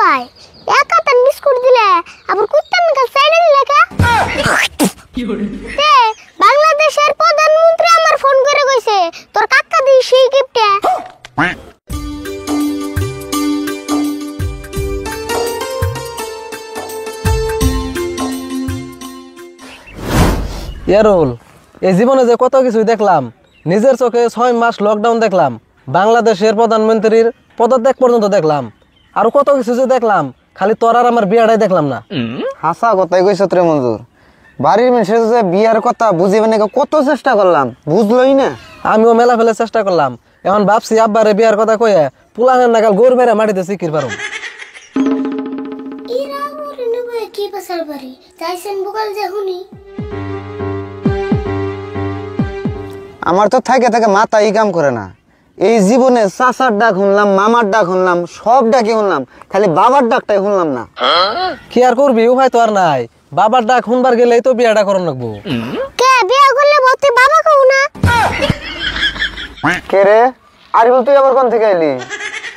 ভাই এক কাতান বিস্কুট দিলে আবার কুত্তার নাগাল সাইডে দিলে কা তে বাংলাদেশের প্রধানমন্ত্রী আমার ফোন করে কইছে তোর কাকা দি সেই গিফটে ইয়ারুল এই জীবনে যে কত কিছু দেখলাম নিজের চোখে 6 মাস লকডাউন দেখলাম বাংলাদেশের প্রধানমন্ত্রীর পদত্যাগ পর্যন্ত দেখলাম আর কত কিছু যে দেখলাম খালি তোর আর আমার বিয়াটাই দেখলাম না হাসা কথাই কইছ রে মঞ্জুর বাড়ির মানুষের যে বিয়ার কথা বুঝিবে না কত চেষ্টা করলাম বুঝলই না আমিও মেলা ফেলে চেষ্টা করলাম এখন ভাবছি আব্বারে বিয়ার কথা কইয়া পুলানের নাগাল গোর মেরে মাটিতে শিকির পারো ইরা বলে নেবে কি পাসার বাড়ি যাইছেন বকাল যে হুনি আমার তো থাকে থাকে মাথাই কাম করে না এই জীবনে চাচার ডাক শুনলাম মামার ডাক শুনলাম সব ডাকি শুনলাম খালি বাবার ডাকটাই শুনলাম না কি আর করবি উপায় তো আর নাই বাবার ডাক শুনবার গেলেই তো বিয়াটা করন লাগবো কে বিয়া করলে বলতে বাবা কও না কে রে আর তুই আবার কোন থেকে এলি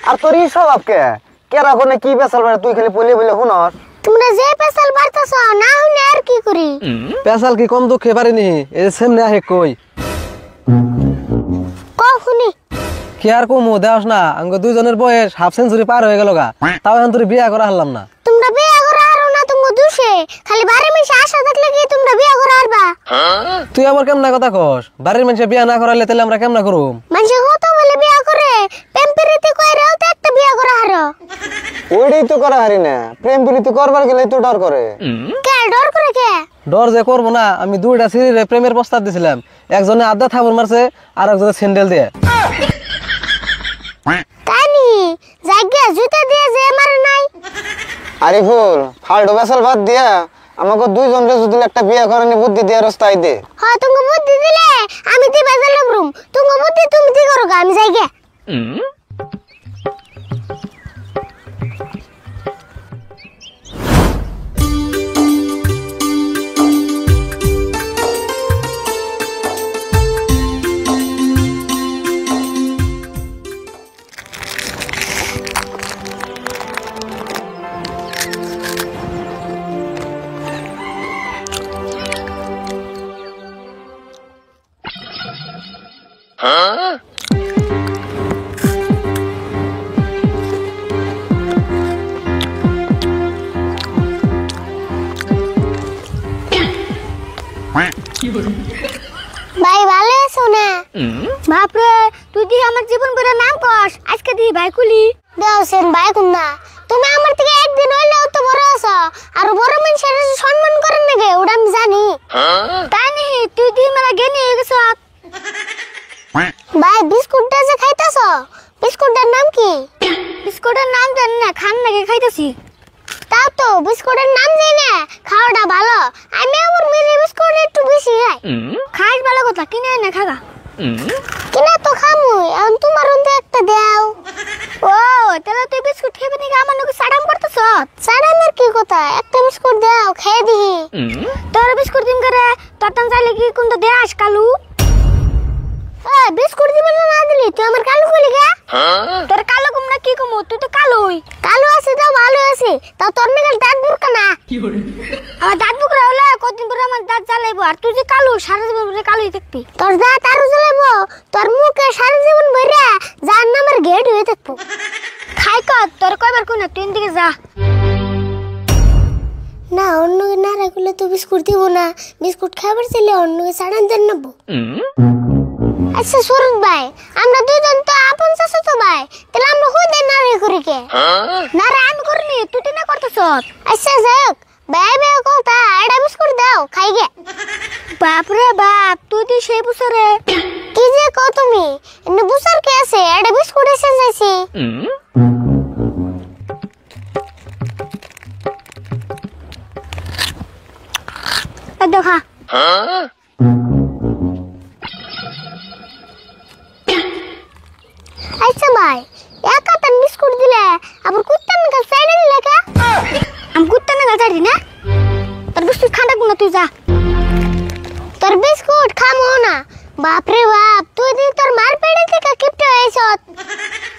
আর তোর এই স্বভাব কে কেরা কোনে কি বেসাল বাড়ে তুই খালি বলে বলে শুনস তোমরা যে পেছাল বাড়তাছ না হলে আর কি করি পেশাল কি কম দুঃখে পারিনি এই যে সামনে আহে কই কখনি কি আর কমু দেওয়াস না আঙ্গ দুইজনের বয়স হাফ সেঞ্চুরি পার হয়ে গেল গা তাও এখন তোর বিয়া করা হারলাম না তোমরা বিয়া করা আরো না তুমি দুষে খালি বারে মিশে আশা থাকলে কি তোমরা বিয়া করা আরবা তুই আবার কেমনা কথা কস বাড়ির মানুষে বিয়া না করাইলে তাহলে আমরা কেমনা করুম মানুষে কত বলে বিয়া করে প্রেম প্রীতি কইরাও তো একটা বিয়া করা হারো ওইটাই তো করা হারি না প্রেম প্রীতি করবার গেলে তো ডর করে কে ডর করে কে ডর যে করবো না আমি দুইটা সিরিরে প্রেমের প্রস্তাব দিছিলাম একজনে আধা থাবর মারছে আর একজনে স্যান্ডেল দিয়ে কানি জায়গা জুতা দিয়ে যে মারে নাই আরে ফুল ফালতু বেসাল বাদ দিয়া আমাকে দুইজনরে যদি একটা বিয়ে করানি বুদ্ধি দিয়ে রাস্তায় দে হ্যাঁ তুমি বুদ্ধি দিলে আমি দি বাজার লবরুম তুমি বুদ্ধি তুমি দি করো আমি জায়গা ভাই ভালো আছো না বাপরে তুই দি আমার জীবন করে নাম কস আজকে দি ভাই কুলি দেওছেন ভাই কুন্না তুমি আমার থেকে একদিন হইলেও তো বড় আছো আর বড় মানুষের সম্মান করেন নাকি ওটা আমি জানি তাই নি তুই দি মেলা জ্ঞানী হয়ে গেছ ভাই বিস্কুটটা যে খাইতাছ বিস্কুটটার নাম কি বিস্কুটের নাম জানি না খান নাকি খাইতাছি তাও তো বিস্কুটের নাম জানি না খাওয়াটা ভালো আমি আমার মেরে বিস্কুট একটু বেশি খাই ভালো কথা কিনে না খাগা কিনা তো খামু এখন তোমার অন্তে একটা দাও ও তাহলে তুই বিস্কুট খেবি নাকি আমার নাকি সাড়াম করতেছ সাড়ামের কি কথা একটা বিস্কুট দাও খেয়ে দিহি তোর বিস্কুট দিন করে তোর টান চাইলে কি কোনটা দেয়াস কালু বিস্কুট দিবি না দিলি তুই আমার কালু কইলি কে তোর কালো কম না কি কম তুই তো কালোই কালো আছে তো ভালো আছে তাও তোর নাগাল দাঁত বুরকা না আমার দাঁত বুকরা হলে কতদিন পরে আমার দাঁত জ্বালাইবো আর তুই যে কালো সারা জীবন ধরে কালোই থাকবি তোর দাঁত আরো জ্বালাইবো তোর মুখে সারা জীবন ভরে যার নামের গেট হয়ে থাকবো খাই কর তোর কয়বার কোন তুই দিকে যা না অন্য না রাখলে তো বিস্কুট দিব না বিস্কুট খাবার চাইলে অন্যকে সাড়ান দেন নেবো আচ্ছা সুরত ভাই আমরা দুইজন তো আপন চাচা তো ভাই তাহলে আমরা হই দেন না রে করি কে না রে আমি করিনি তুই তো না করতেছ আচ্ছা যাক ভাই ভাই কথা এটা বিস্কুট দাও খাই গে বাপ রে বাপ তুই দি সেই বুসরে কি যে কও তুমি এনে বুসর কে আছে এটা বিস্কুট এসে যাইছি দেখা আচ্ছা ভাই এক কাতান বিস্কুট দিলে আবার কুত্তার নাগাল সাইডে দিলে কা আমি কুত্তার নাগাল সাইডি না তোর বিস্কুট খান্ডা কোন তুই যা তোর বিস্কুট খামো না বাপ রে বাপ তুই দি তোর মার পেড়ে থেকে কিপটে হইছত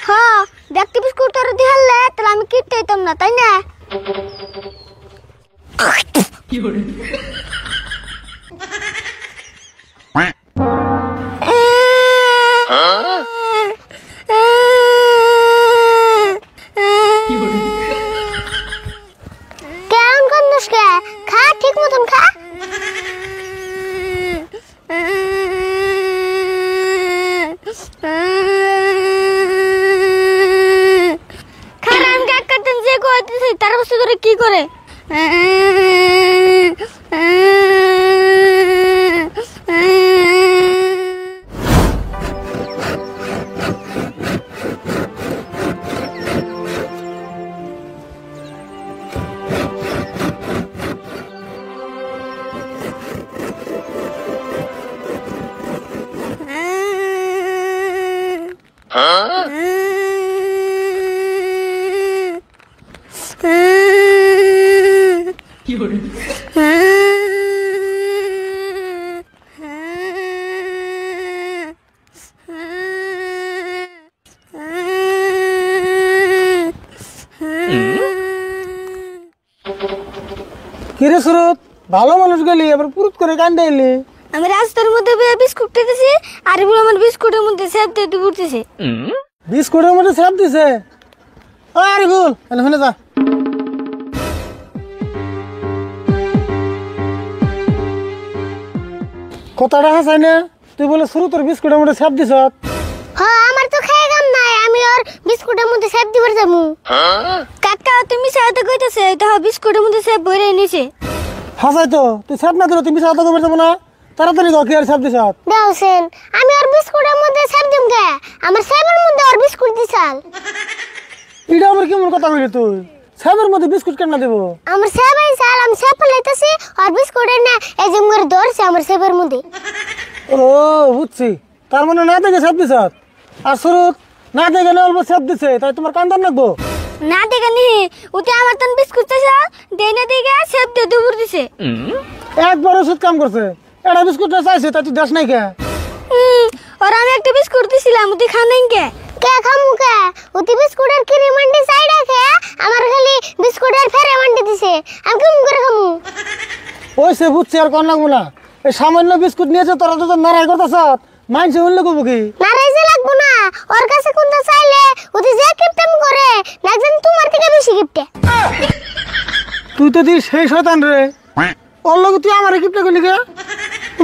হ্যাঁ দেখতে বিস্কুট তোর দিহালে তাহলে আমি কিপটে খাইতাম না তাই না কেমন কান্দস কে খা ঠিক মতন খা খারাপ কাক কাটেন যে কইতেছে তার বসে করে কি করে কিরে সুরত ভালো মানুষ গেলি এবার পুরুত করে কান্দে এলি আমি রাস্তার মধ্যে বিস্কুট খেতেছি আর এগুলো আমার বিস্কুটের মধ্যে সেব দিয়ে পড়তেছে বিস্কুটের মধ্যে স্যাপ দিছে আরে ভুল এখানে যা কথাটা হাসাই না তুই বলে সুরতের বিস্কুটের মধ্যে স্যাপ দিছ হ্যাঁ আমার তো খেয়ে গাম নাই আমি ওর বিস্কুটের মধ্যে সেব দিবার যাবো কাকা তুমি সাথে কইতাছে এটা বিস্কুটের মধ্যে সেব বইরে নিছে হাসাই তো তুই স্যাপ না দিলে তুমি সাথে করবে যাবো না তাড়াতাড়ি কি আর স্যাপ দিছ দাওছেন আমি ওর বিস্কুটের মধ্যে সেব দিম কে আমার সেবের মধ্যে ওর বিস্কুট দিছাল এটা আবার কেমন কথা কইলি তুই স্যাপের মধ্যে বিস্কুট কেন না দেবো আমার সেবাই চাল আমি সেব লাইতাছি আর বিস্কুটের না এই যে মোর ধরছে আমার সেবের মধ্যে ও বুঝছি তার মানে না দেখে স্যাপ দিছ আর সুরত না দেখে না অল্প স্যাপ দিছে তাই তোমার কান্দার নাকবো না দেখে নি উতে আমার তন বিস্কুট চাল দেই না দিকে সেব দিয়ে দুপুর দিছে একবার ওষুধ কাম করছে এটা বিস্কুটটা চাইছে তাই তুই দেশ নাই কে আর আমি একটা বিস্কুট দিছিলাম উতে খান নাই কে খামু কে উতে বিস্কুটের কিরি মান্ডি চাই রাখে আমার খালি বিস্কুটের ফেরে মান্ডি দিছে আমি কেমন করে খামু ওই সে বুঝছি আর কোন লাগবো না এই সামান্য বিস্কুট নিয়েছে তোরা তো নারাই করতেছ মাইনছে উল্লেখ করবো কি নারাইজে লাগবো না ওর কাছে কোনটা চাইলে উতে যে কিপটেম করে দেখছেন তোমার থেকে বেশি কিপটে তুই তো দিস সেই শয়তান রে ওর লোক তুই আমার কিপটা করলি কে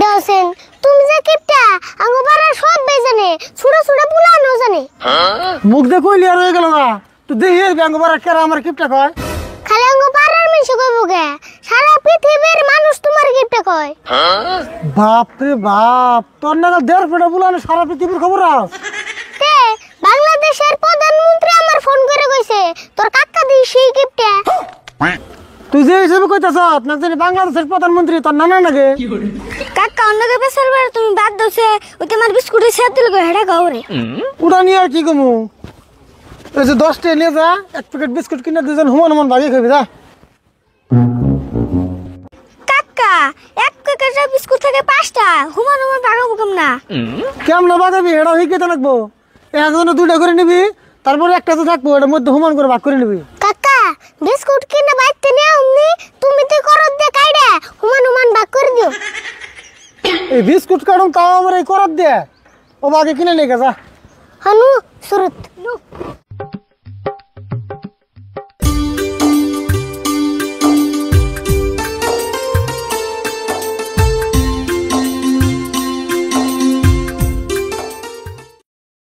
দাওছেন তুমি যে কিপটা আঙ্গো পাড়া সব বাই জানে ছোট ছোট পুলানো জানে মুখ দিয়ে কইলি আর হয়ে গেল না তুই দেখি ব্যাঙ্গ বারা কেরা আমার কিপটা কয় খালি আঙ্গো পাড়ার মানুষ কইব কে সারা পৃথিবীর মানুষ তোমার কিপটা কয় বাপ রে বাপ তোর না 1.5 ফুটা বুলানো সারা পৃথিবীর খবর আস তে বাংলাদেশের প্রধানমন্ত্রী আমার ফোন করে কইছে তোর কাকা দি সেই কিপটা তুই যে হিসেবে কইতাছ না জানি বাংলাদেশের প্রধানমন্ত্রী তোর নানা নাকি কাকা অন্যকে বেসার বার তুমি বাদ দাওছে ওই তোমার বিস্কুটে সেদ দিল গো হেডা গাওরে ওটা নিয়ে আর কি কমু এই যে 10 টাকা নিয়ে যা এক প্যাকেট বিস্কুট কিনে দুজন হুমান ভাগে খাবি যা কাকা এক প্যাকেট বিস্কুট থেকে 5টা হুমান ভাগাবো কেমন না কেমন বাগাবি এটা হইতে লাগবো একজনে 2টা করে নিবি তারপরে একটা তো থাকবো এটার মধ্যে হুমান করে ভাগ করে নিবি কাকা বিস্কুট কিনে বাইতে নে অমনি তুমি তো করত দে কাইডা হুমান ভাগ করে দিও এই বিস্কুট কাটুন তাও আমার এই করাত দে ও বাগে কিনে নিয়ে যা হানু সুরত